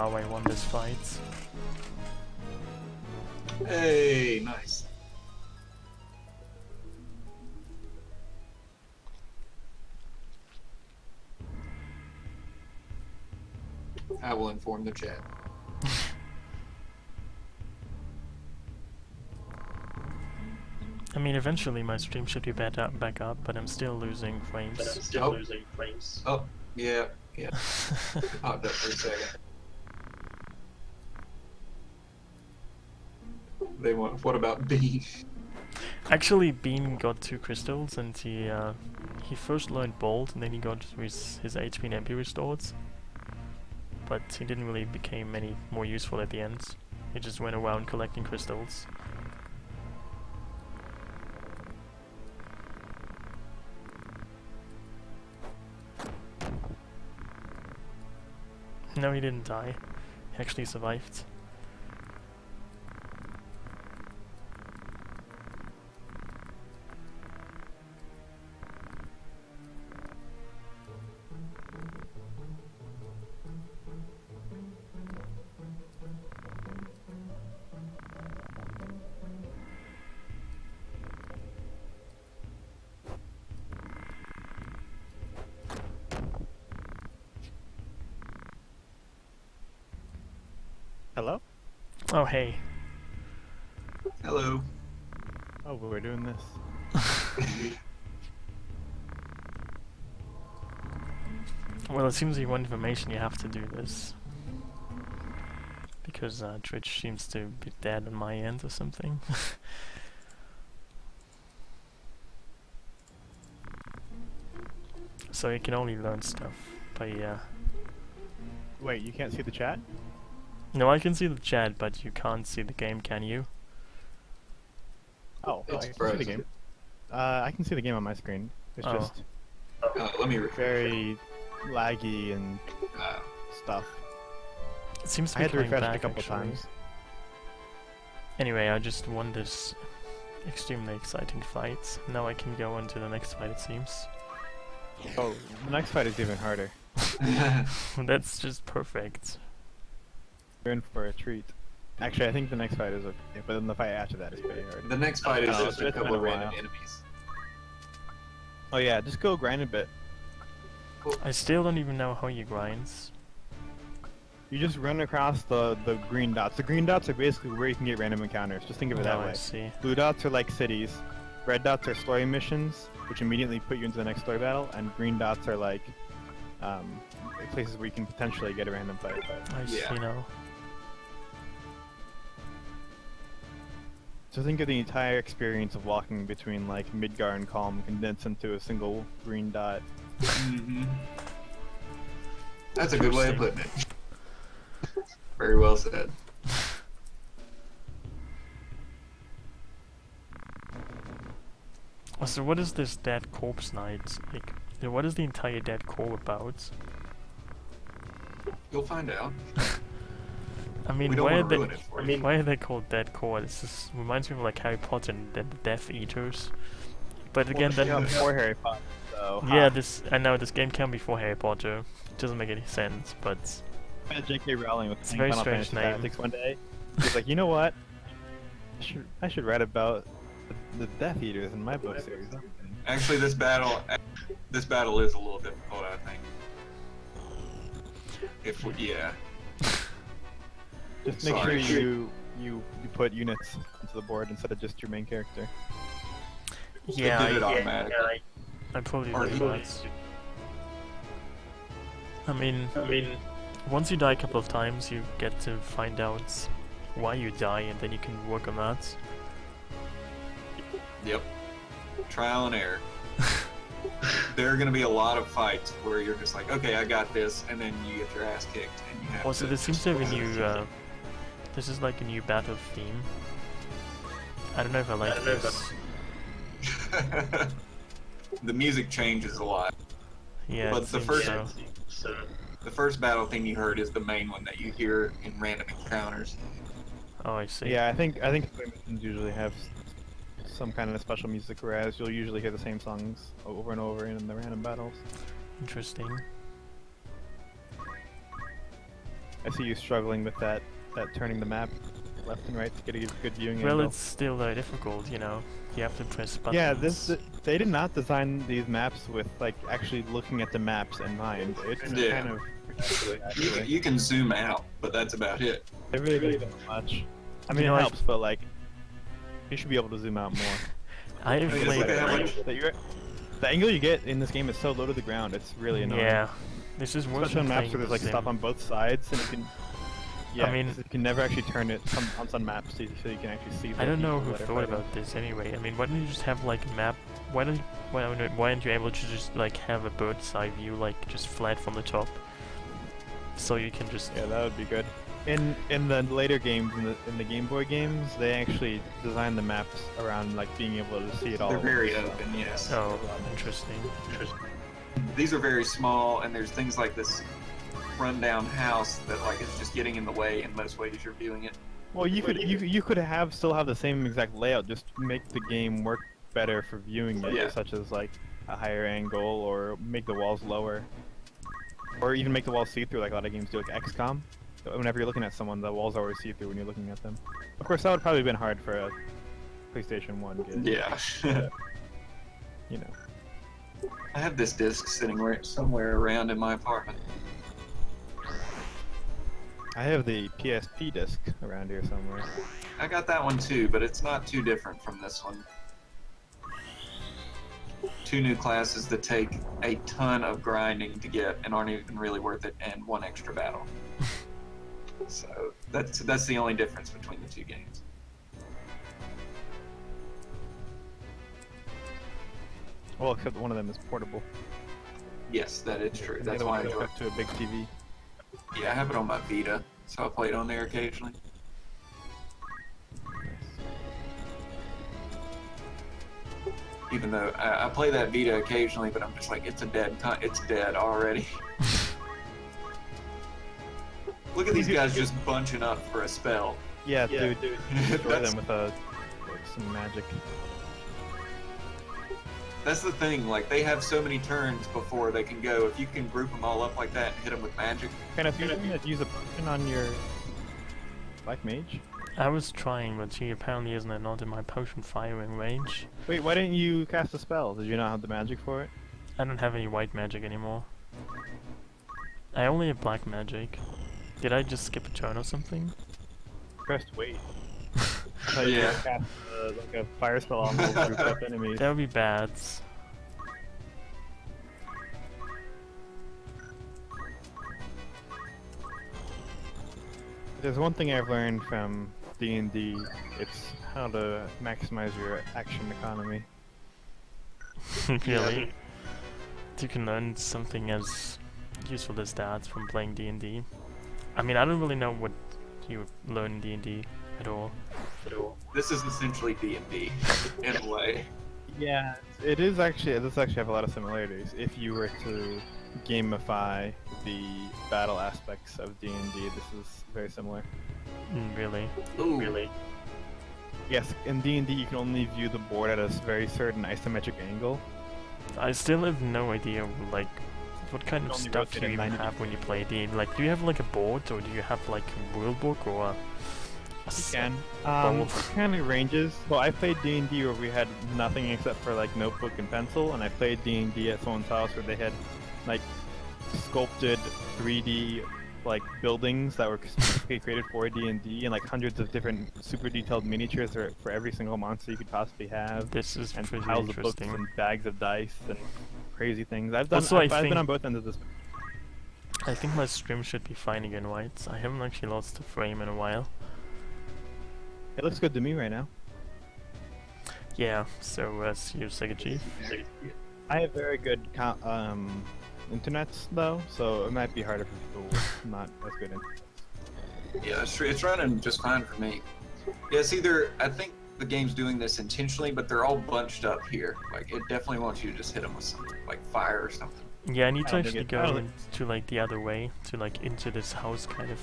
how I won this fight. Hey, nice. I will inform the chat. I mean, eventually my stream should be back up, but I'm still losing frames. Oh, yeah. Popped up for a second. They want. What about Bean? Actually, Bean got 2 crystals, and he first learned Bolt, and then he got his HP and MP restored. But he didn't really become any more useful at the end. He just went around collecting crystals. No, he didn't die. He actually survived. Hello? Oh, hey. Hello. Oh, we're doing this. Well, it seems you want information, you have to do this. Because Twitch seems to be dead on my end or something. So you can only learn stuff by Wait, you can't see the chat? No, I can see the chat, but you can't see the game, can you? Oh, It's I can see frozen. the game. I can see the game on my screen. It's Oh. just Let me refresh. very laggy and stuff. It seems to I be had to coming refresh back, it a couple actually. times. Anyway, I just won this extremely exciting fight. Now I can go on to the next fight, it seems. Oh, the next fight is even harder. That's just perfect. You're in for a treat. Actually, I think the next fight is okay, but then the fight after that is pretty hard. The next fight is Oh, just a it's been couple a of random while. enemies. Oh yeah, just go grind a bit. I still don't even know how you grind. You just run across the green dots. The green dots are basically where you can get random encounters. Just think of it that Now I way. see. Blue dots are like cities. Red dots are story missions, which immediately put you into the next story battle, and green dots are like places where you can potentially get a random fight. I see now. So think of the entire experience of walking between like Midgar and Calm condensed into a single green dot. Mm-hmm. That's a good way of putting it. Very well said. So what is this Dead Corpse Night? Like, what is the entire Dead Core about? You'll find out. I mean, We don't why are want to they? ruin it for you. Why are they called Dead Core? This just reminds me of like Harry Potter and the Death Eaters. But again, Well, then before Harry Potter, so yeah, I know this game came before Harry Potter. It doesn't make any sense, but J.K. Rowling was It's a playing very Final strange Fantasy name. Tactics one day. He's like, you know what? I should write about the Death Eaters in my book series. Actually, this battle is a little difficult, I think. Yeah. Just make Sorry. sure you put units into the board instead of just your main character. yeah, did it automatically. I probably Or do you- that. I mean, once you die a couple of times, you get to find out why you die, and then you can work on that. Yep. Trial and error. There are going to be a lot of fights where you're just like, okay, I got this, and then you get your ass kicked, and you have Also, to... there seems to have a new, this is like a new battle theme. I don't know if I like this. The music changes a lot. Yeah, But it the seems first- so. The first battle theme you heard is the main one that you hear in random encounters. Oh, I see. Yeah, I think story missions usually have some kind of special music, whereas you'll usually hear the same songs over and over in the random battles. Interesting. I see you struggling with that turning the map left and right to get a good viewing Well, angle. it's still very difficult, you know. You have to press buttons. Yeah, they did not design these maps with like actually looking at the maps in mind. It's Yeah. kind of You can zoom out, but that's about it. it really doesn't do much. I mean, You know, it helps, but like you should be able to zoom out more. I have I mean, it's played. like how much- The angle you get in this game is so low to the ground. It's really annoying. Yeah, this is worse Especially on than maps playing where there's The like stuff Sim. on both sides, and you can. Yeah, I mean- 'cause you can never actually turn it on some maps so you can actually see. I don't know who that are thought fighting. about this anyway. I mean, why don't you just have like a map? Why aren't you able to just like have a bird's eye view, like just flat from the top, so you can just. Yeah, that would be good. In the later games, in the Game Boy games, they actually designed the maps around like being able to see it all. They're very so- open, yes. Oh, interesting. These are very small, and there's things like this rundown house that like is just getting in the way in most ways you're viewing it. Well, you could still have the same exact layout, just make the game work better for viewing it, Yeah. such as like a higher angle or make the walls lower, or even make the walls see-through like a lot of games do, like XCOM. So whenever you're looking at someone, the walls are always see-through when you're looking at them. Of course, that would probably have been hard for a PlayStation 1 game. Yeah. You know. I have this disc sitting somewhere around in my apartment. I have the PSP disc around here somewhere. I got that one too, but it's not too different from this one. 2 new classes that take a ton of grinding to get and aren't even really worth it, and 1 extra battle. So that's the only difference between the 2 games. Well, except one of them is portable. Yes, that is true. And the That's other why I one goes enjoy. up to a big TV. Yeah, I have it on my Vita, so I play it on there occasionally. Even though I play that Vita occasionally, but I'm just like, it's dead already. Look at these guys just bunching up for a spell. Yeah, dude. Destroy That's- them with some magic. That's the thing, like, they have so many turns before they can go. If you can group them all up like that and hit them with magic, Kind of feeling that use a potion on your Black Mage? I was trying, but she apparently isn't not in my potion firing range. Wait, why didn't you cast a spell? Did you not have the magic for it? I don't have any white magic anymore. I only have black magic. Did I just skip a turn or something? Pressed wait. I thought you Yeah. cast like a fire spell on those group of enemies. That would be bad. There's one thing I've learned from D&D, it's how to maximize your action economy. Really? You can learn something as useful as that from playing D&D. I mean, I don't really know what you learn in D&D at all. this is essentially D&D in a way. Yeah, it does actually have a lot of similarities. If you were to gamify the battle aspects of D&D, this is very similar. Really? Ooh. Really? Yes, in D&D you can only view the board at a very certain isometric angle. I still have no idea, like, what kind of Only stuff rotate do you at even 90 have when you play D&D? Like, do you have like a board, or do you have like a rule book, or a You set can. bowl? It kind of ranges. Well, I played D&D where we had nothing except for like notebook and pencil, and I played D&D at someone's house where they had like sculpted 3D like buildings that were specifically created for D&D, and like hundreds of different super detailed miniatures for every single monster you could possibly have, This is and pretty piles of books interesting. and bags of dice and crazy things. I've Also, I I've been think- on both ends of this. I think my stream should be fine again, right? I haven't actually lost a frame in a while. It looks good to me right now. Yeah, so see you, Sega Chief. I have very good internets though, so it might be harder for people with not as good internet. Yeah, it's running just fine for me. Yeah, it's either, I think the game's doing this intentionally, but they're all bunched up here. Like, it definitely wants you to just hit them with something, like fire or something. Yeah, I need I to don't think actually I go don't to like the other way, to like into this house kind of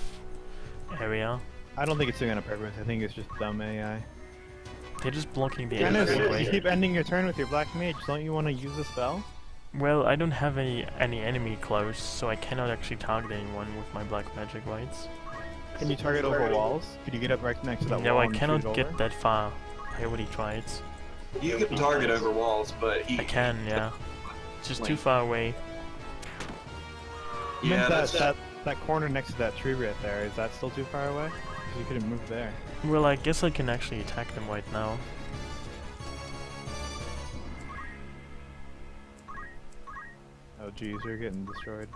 area. I don't think it's doing it on purpose. I think it's just dumb AI. They're just blocking the Yeah, Dennis, entrance that's you way. keep ending your turn with your black mage. Don't you want to use a spell? Well, I don't have any enemy close, so I cannot actually target anyone with my black magic, right? Can you target over walls? Could you get up right next to that No, wall I and shoot cannot it get over? that far. I already tried. You can target over walls, but I can, yeah. Just too Wait. far away. I meant Yeah, that corner next to that tree right there, is that still too far away? 'Cause you couldn't move there. Well, I guess I can actually attack them right now. Oh geez, you're getting destroyed.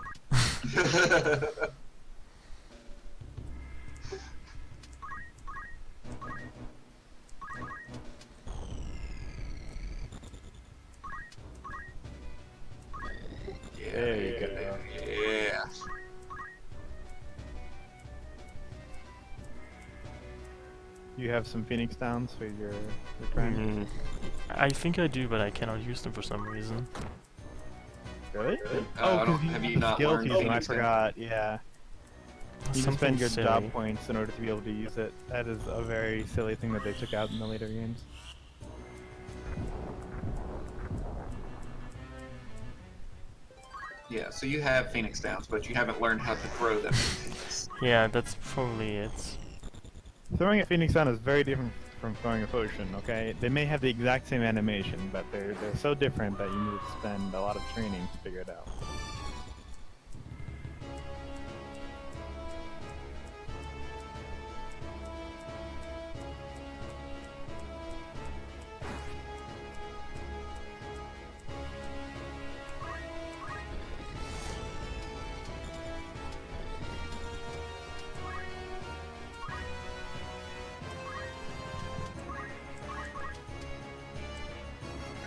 There you go. Yeah. You have some Phoenix Downs for your friend? I think I do, but I cannot use them for some reason. Really? I don't- because have you have not skills learned use them, I Phoenix Down? forgot, yeah. You need to Something spend your silly. job points in order to be able to use it. That is a very silly thing that they took out in the later games. Yeah, so you have Phoenix Downs, but you haven't learned how to throw them. Yeah, that's probably it. Throwing a Phoenix Down is very different from throwing a potion, okay? They may have the exact same animation, but they're so different that you need to spend a lot of training to figure it out.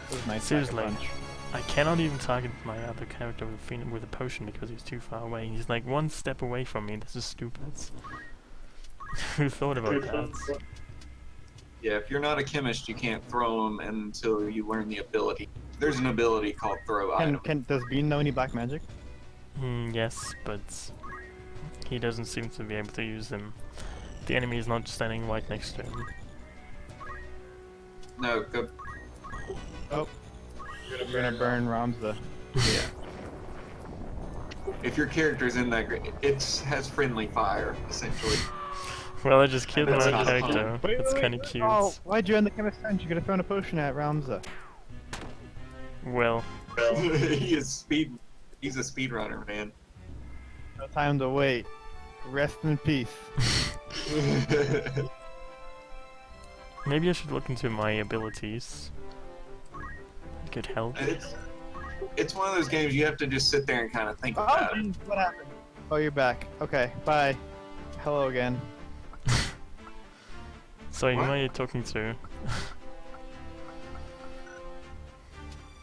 It was nice Seriously. punch. I cannot even target my other character with a potion because he's too far away. He's like one step away from me. This is stupid. Who thought about that? Yeah, if you're not a chemist, you can't throw them until you learn the ability. There's an ability called throw item. Does Bean know any black magic? Yes, but he doesn't seem to be able to use them. The enemy is not standing right next to him. No, go. Oh. You're gonna burn Ramza. Yeah. If your character's in that, it has friendly fire essentially. Well, I just killed That's my not character. Wait, It's wait, kind of cute. Oh, why'd you end the chemist trench? You could have thrown a potion at Ramza. Well, He's a speedrunner, man. No time to wait. Rest in peace. maybe I should look into my abilities. It could help. It's one of those games you have to just sit there and kind of think about it. What happened? Oh, you're back. Okay, bye. Hello again. So who What? am I talking to?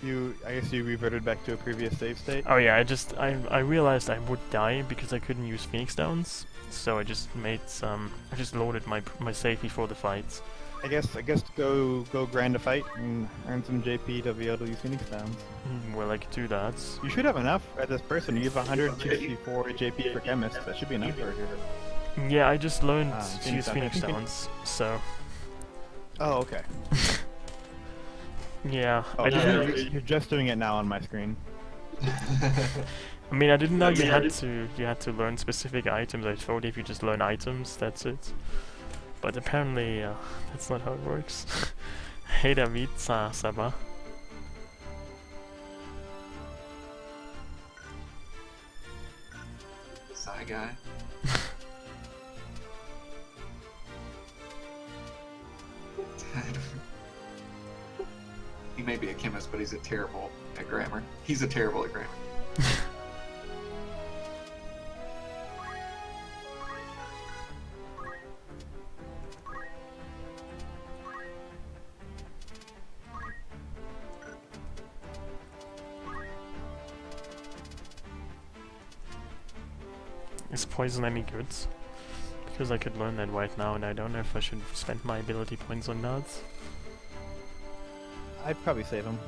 I guess you reverted back to a previous save state? Oh yeah, I realized I would die because I couldn't use Phoenix Downs. So I just made I just loaded my save before the fight. I guess go grind a fight and earn some JP to be able to use Phoenix Downs. Well, I could do that. You should have enough at this person. You have 164 JP for chemist. That should be enough for her. Yeah, I just learned to Phoenix use Downs. Phoenix Downs, so Oh, okay. yeah. Oh, I yeah, didn't. you're just doing it now on my screen. I mean, I didn't know you had to learn specific items. I thought if you just learn items, that's it. But apparently, that's not how it works. Hey David, ça va? Side guy. He may be a chemist, but he's terrible at grammar. He's terrible at grammar. Is poison any good? Because I could learn that right now, and I don't know if I should spend my ability points on that. I'd probably save him.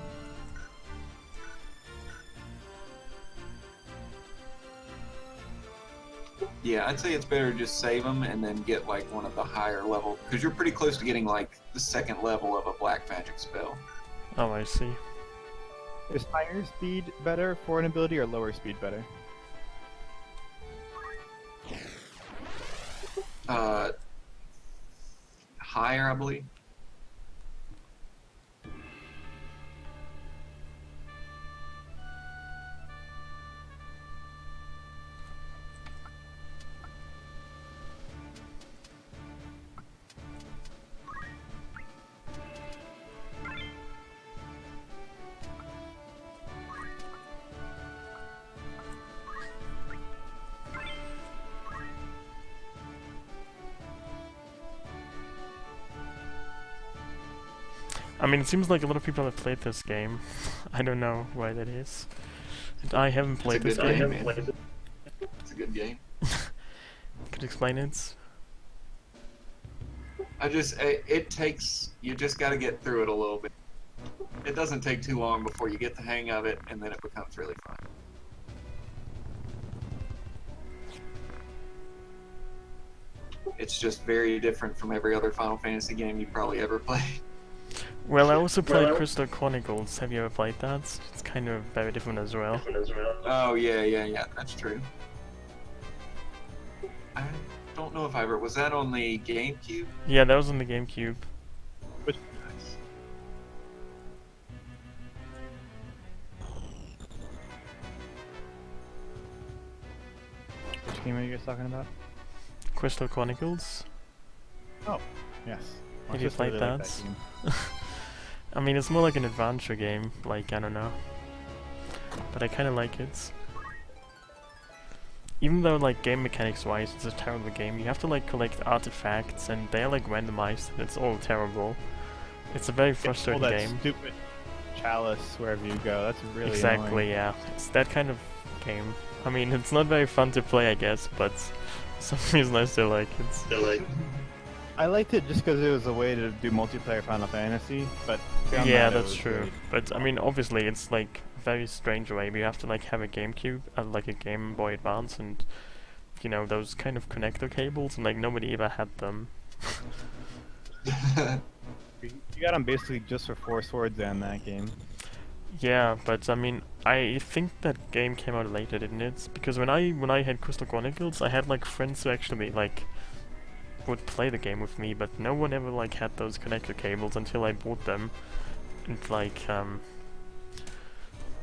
Yeah, I'd say it's better to just save them and then get like one of the higher level, because you're pretty close to getting like the second level of a black magic spell. Oh, I see. Is higher speed better for an ability or lower speed better? Higher, I believe. I mean, it seems like a lot of people have played this game. I don't know why that is. And I haven't played this game. Man. It's a good game. Could you explain it? It takes, you just got to get through it a little bit. It doesn't take too long before you get the hang of it, and then it becomes really fun. It's just very different from every other Final Fantasy game you probably ever played. Well, I also played Crystal Chronicles. Have you ever played that? It's kind of very different as well. Oh, yeah, that's true. I don't know if I ever... Was that on the GameCube? Yeah, that was on the GameCube. Nice. Which game are you guys talking about? Crystal Chronicles. Oh, yes. Have you played that? I mean, it's more like an adventure game, like, I don't know. But I kinda like it. Even though, like, game mechanics wise, it's a terrible game, you have to, like, collect artifacts, and they're, like, randomized, and it's all terrible. It's a very frustrating that game. Stupid chalice wherever you go, that's really Exactly, annoying. yeah. It's that kind of game. I mean, it's not very fun to play, I guess, but for some reason I still like it. I liked it just because it was a way to do multiplayer Final Fantasy, but beyond Yeah, that, it that's was true. great. But, I mean, obviously, it's, like, a very strange way. You have to, like, have a GameCube, like a Game Boy Advance, and, you know, those kind of connector cables, and, like, nobody ever had them. You got them basically just for 4 swords and that game. Yeah, but I mean, I think that game came out later, didn't it? Because when I had Crystal Chronicles, I had like friends who actually like would play the game with me, but no one ever like had those connector cables until I bought them. And like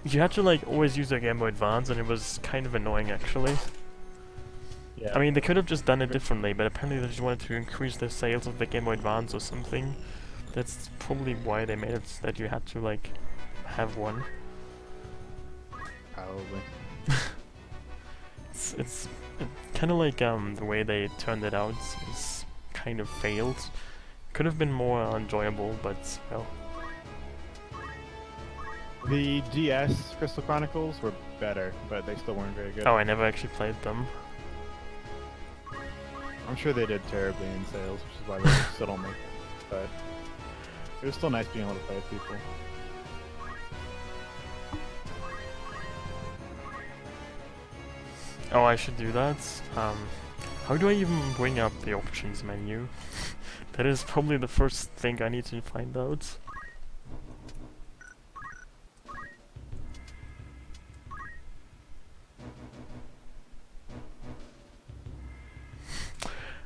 you had to like always use a Game Boy Advance, and it was kind of annoying actually. Yeah. I mean, they could have just done it differently, but apparently they just wanted to increase the sales of the Game Boy Advance or something. That's probably why they made it that you had to like have one. Probably. It's kind of like the way they turned it out is kind of failed. Could have been more enjoyable, but well. The DS Crystal Chronicles were better, but they still weren't very good. Oh, I never actually played them. I'm sure they did terribly in sales, which is why they still don't make it. But it was still nice being able to play with people. Oh, I should do that. How do I even bring up the options menu? That is probably the first thing I need to find out.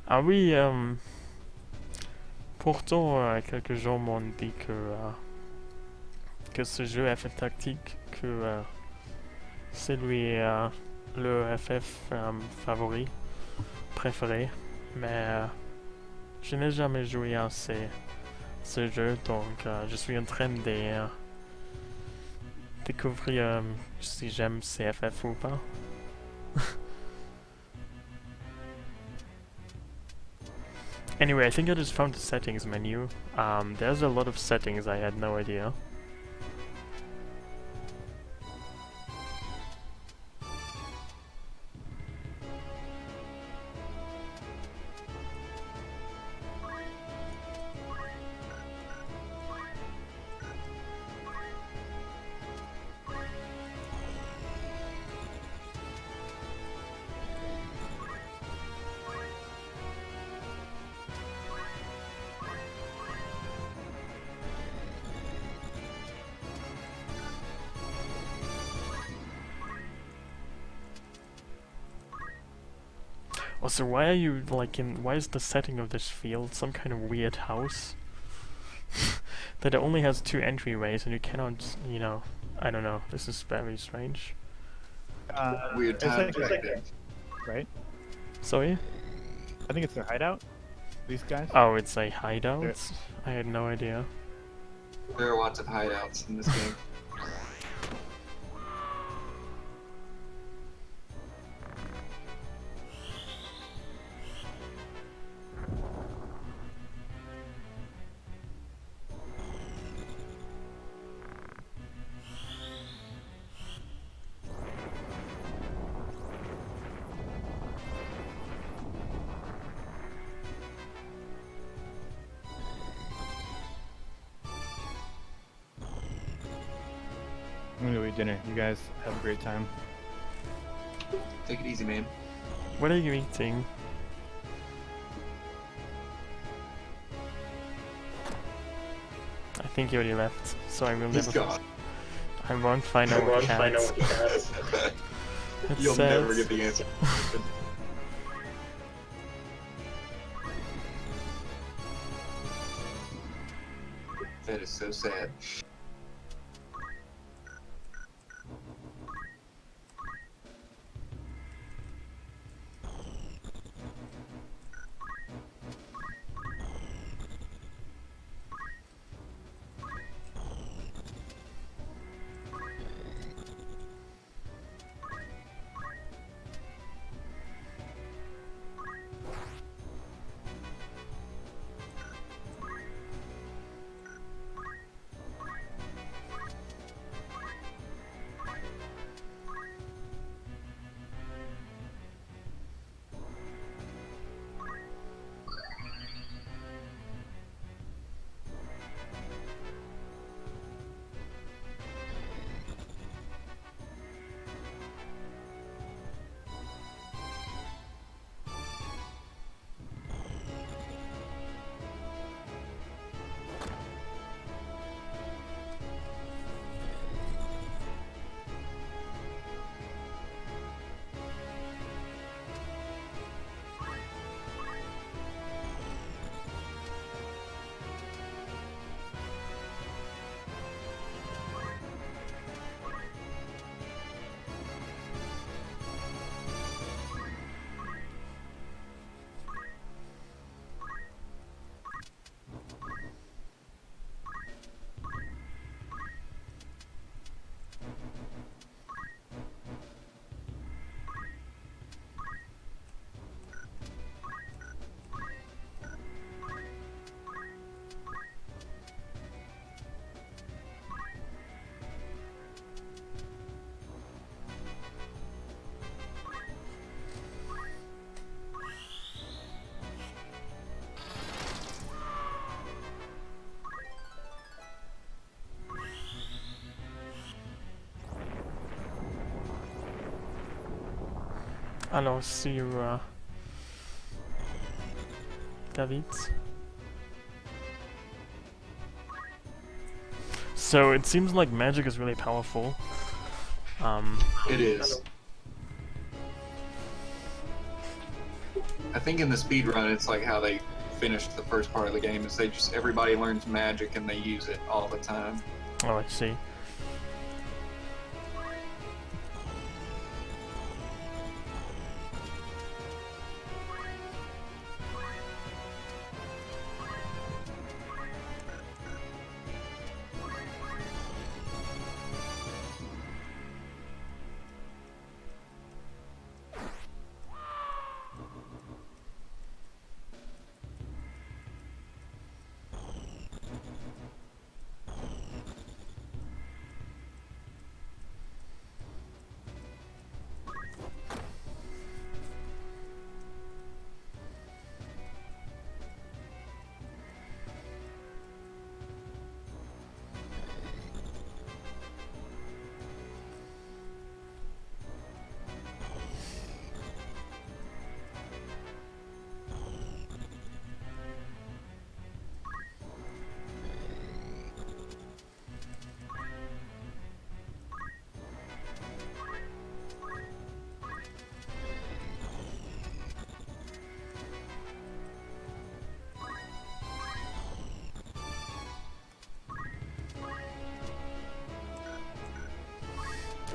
Ah oui, pourtant quelques gens m'ont dit que ce jeu FF Tactique, que c'est lui le FF favori, préféré, mais je n'ai jamais joué à ce jeu, donc je suis en train de découvrir si j'aime ces FF ou pas. Anyway, I think I just found the settings menu. There's a lot of settings I had no idea. Also, why are you like in? Why is the setting of this field some kind of weird house that only has 2 entryways and you cannot, you know, I don't know. This is very strange. Weird It's times like, back then. right? Sorry? I think it's their hideout. These guys. Oh, it's a hideout? I had no idea. There are lots of hideouts in this game. I'm gonna go eat dinner. You guys have a great time. Take it easy, man. What are you eating? I think he already left, so I will He's never. gone. I won't find out what cats. That's You'll sad. never get the answer. That is so sad. Alors, sur David. So it seems like magic is really powerful. It is. I think in the speed run, it's like how they finished the first part of the game is they just everybody learns magic and they use it all the time. Oh, I see.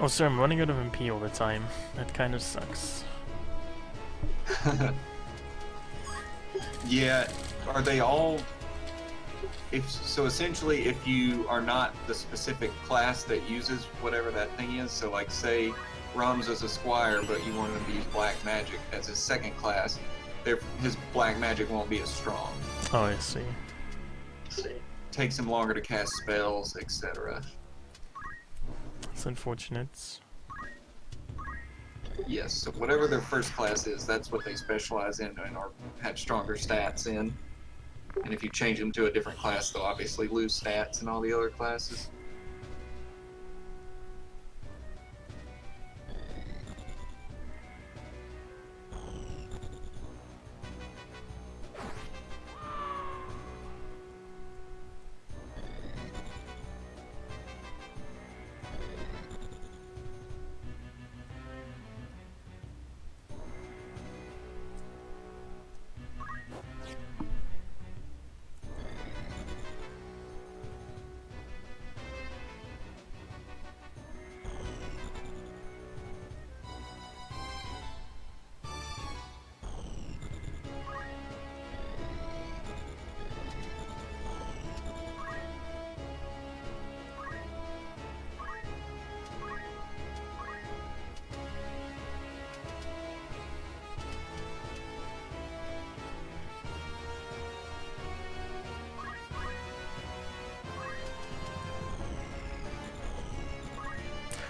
Oh, sir, I'm running out of MP all the time. That kind of sucks. Yeah, are they all? So essentially, if you are not the specific class that uses whatever that thing is, so like say Rums is a squire, but you want him to use black magic as his second class, his black magic won't be as strong. Oh, I see. Takes him longer to cast spells, etc. It's unfortunate. Yes, so whatever their first class is, that's what they specialize in and or have stronger stats in. And if you change them to a different class, they'll obviously lose stats in all the other classes.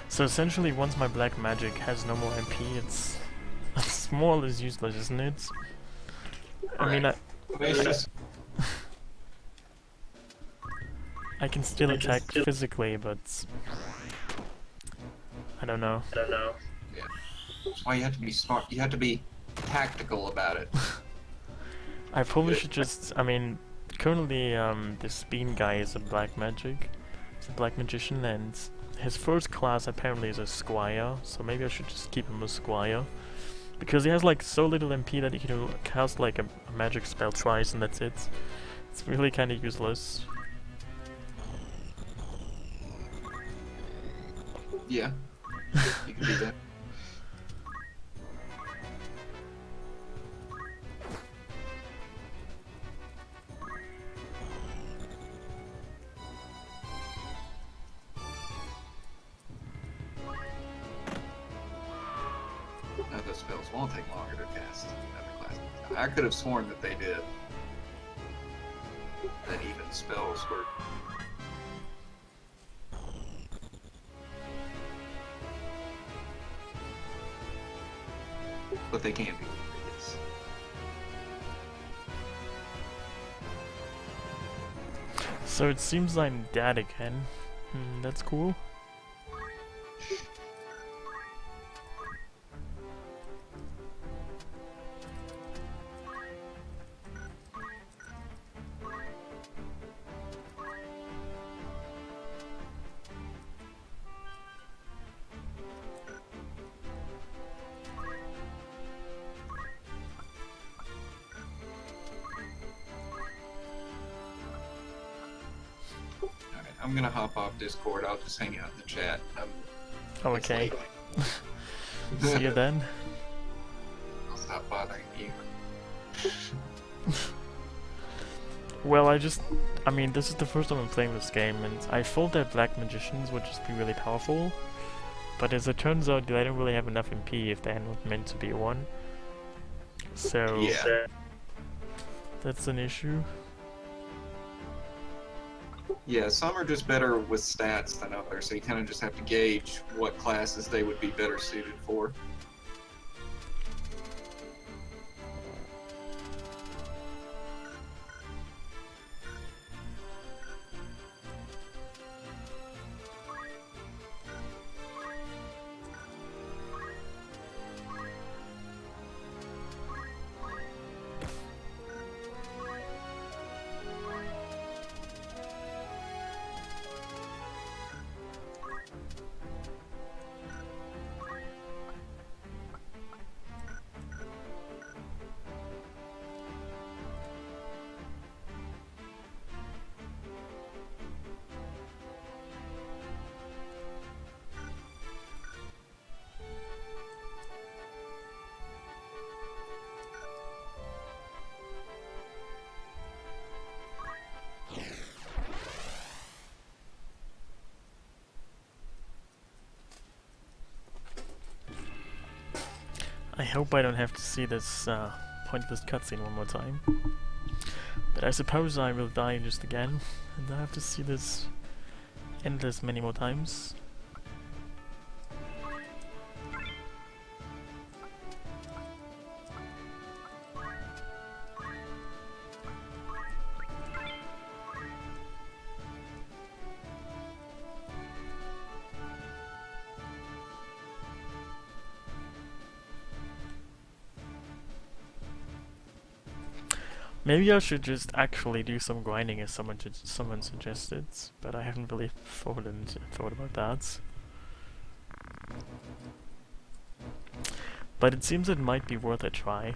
So essentially, once my black magic has no more MP, it's more or less useless, isn't it? I mean, It's just I can still attack physically, but I don't know. yeah. That's why you have to be smart. You have to be tactical about it. I probably should just. I mean, currently, this Bean guy is a black magic. He's a black magician, and his first class apparently is a squire. So maybe I should just keep him a squire, because he has like so little MP that he can cast like a magic spell twice, and that's it. It's really kind of useless. Yeah, you can do that. No, those spells won't take longer to cast in other classes. I could have sworn that they did. That even spells were. But they can be. Yes. So it seems I'm dead again. That's cool. Alright, I'm gonna hop off Discord. I'll just hang out in the chat. Oh, It's okay. late. See you then. I'll stop bothering you. Well, I mean, this is the first time I'm playing this game, and I thought that black magicians would just be really powerful, but as it turns out, they don't really have enough MP if they're not meant to be one. So, Yeah. that's an issue. Yeah, some are just better with stats than others, so you kind of just have to gauge what classes they would be better suited for. I hope I don't have to see this pointless cutscene one more time. But I suppose I will die just again, and I have to see this endless many more times. Maybe I should just actually do some grinding as someone suggested, but I haven't really thought about that. But it seems it might be worth a try.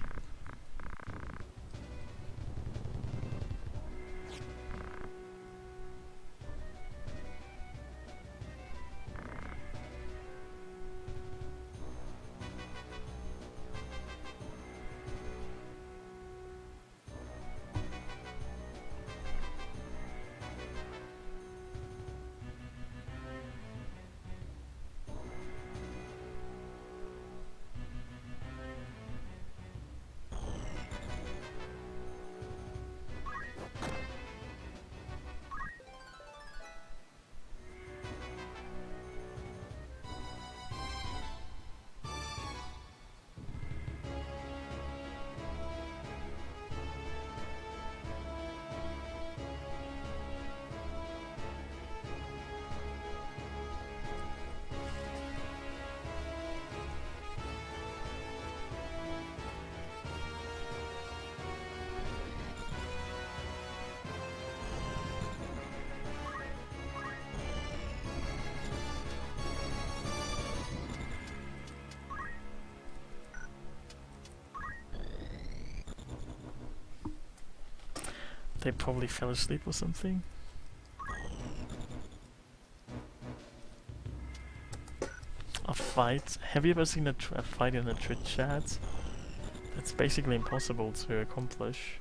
They probably fell asleep or something. A fight? Have you ever seen a fight in a Twitch chat? That's basically impossible to accomplish.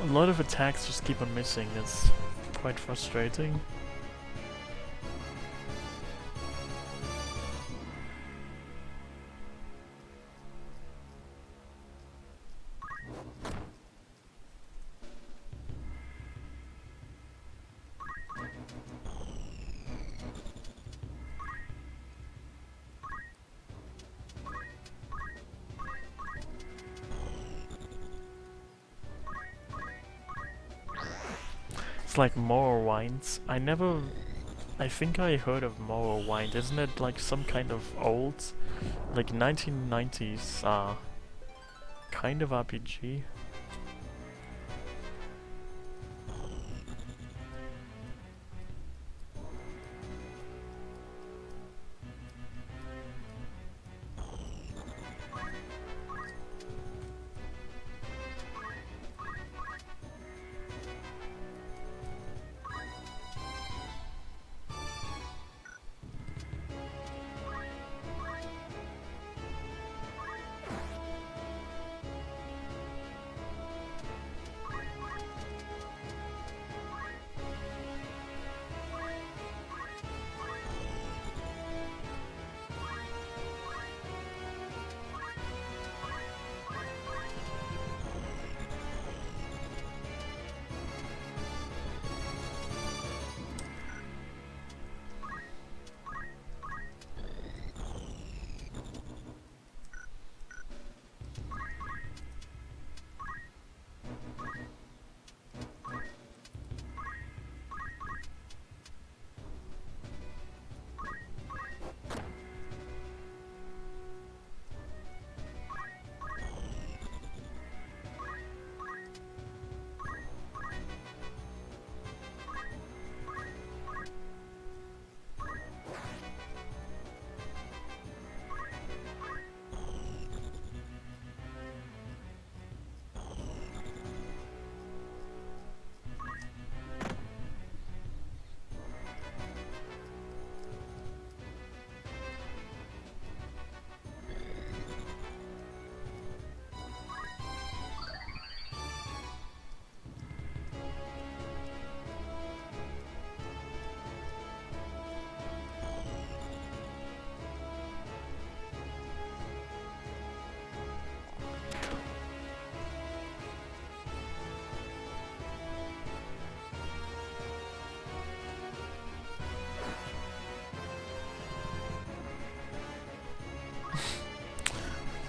A lot of attacks just keep on missing, it's quite frustrating. like Morrowind. I think I heard of Morrowind. Isn't it like some kind of old, like 1990s, kind of RPG?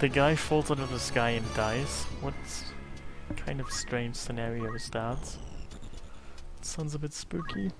The guy falls out of the sky and dies? What kind of strange scenario is that? Sounds a bit spooky.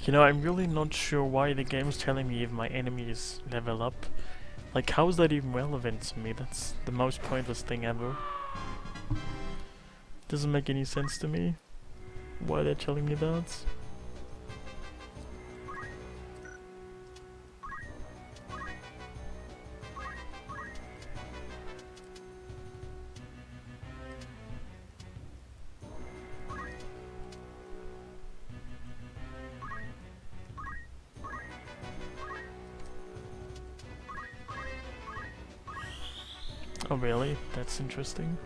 You know, I'm really not sure why the game's telling me if my enemies level up. Like, how is that even relevant to me? That's the most pointless thing ever. Doesn't make any sense to me why they're telling me that. Oh really? That's interesting.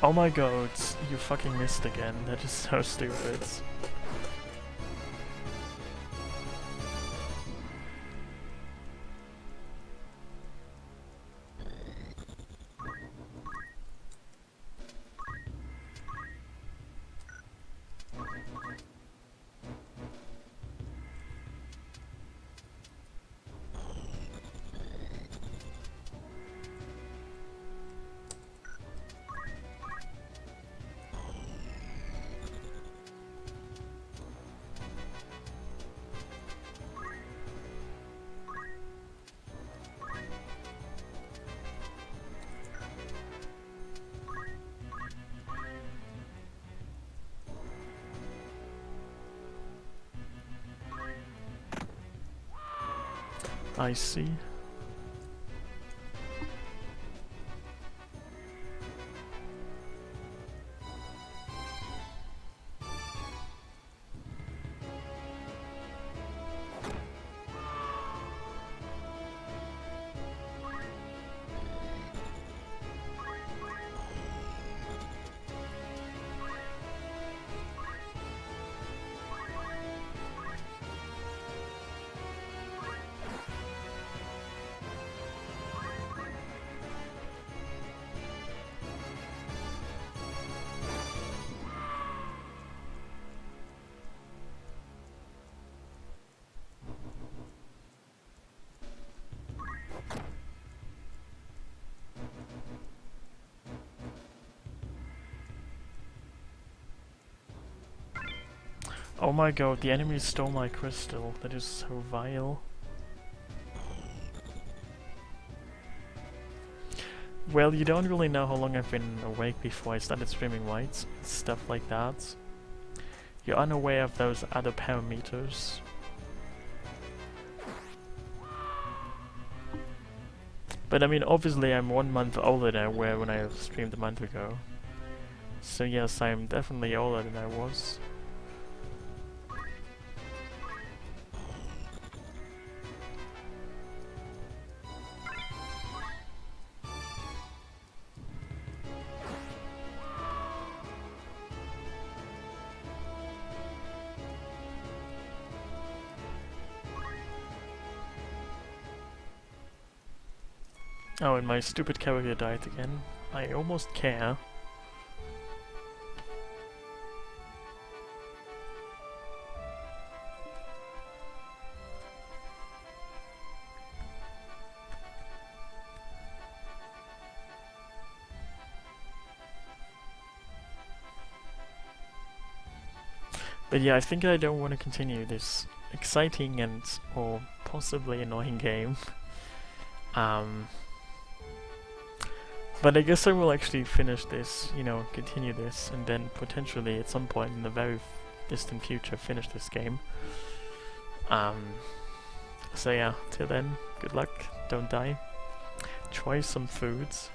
Oh my god, you fucking missed again. That is so stupid. I see. Oh my god, the enemy stole my crystal. That is so vile. Well, you don't really know how long I've been awake before I started streaming, right? Stuff like that. You're unaware of those other parameters. But I mean, obviously I'm 1 month older than I were when I streamed a month ago. So yes, I'm definitely older than I was. Oh, and my stupid character died again. I almost care. But yeah, I think I don't want to continue this exciting and or possibly annoying game. But I guess I will actually finish this, you know, continue this, and then potentially at some point in the very distant future finish this game. So yeah, till then, good luck, don't die, try some foods.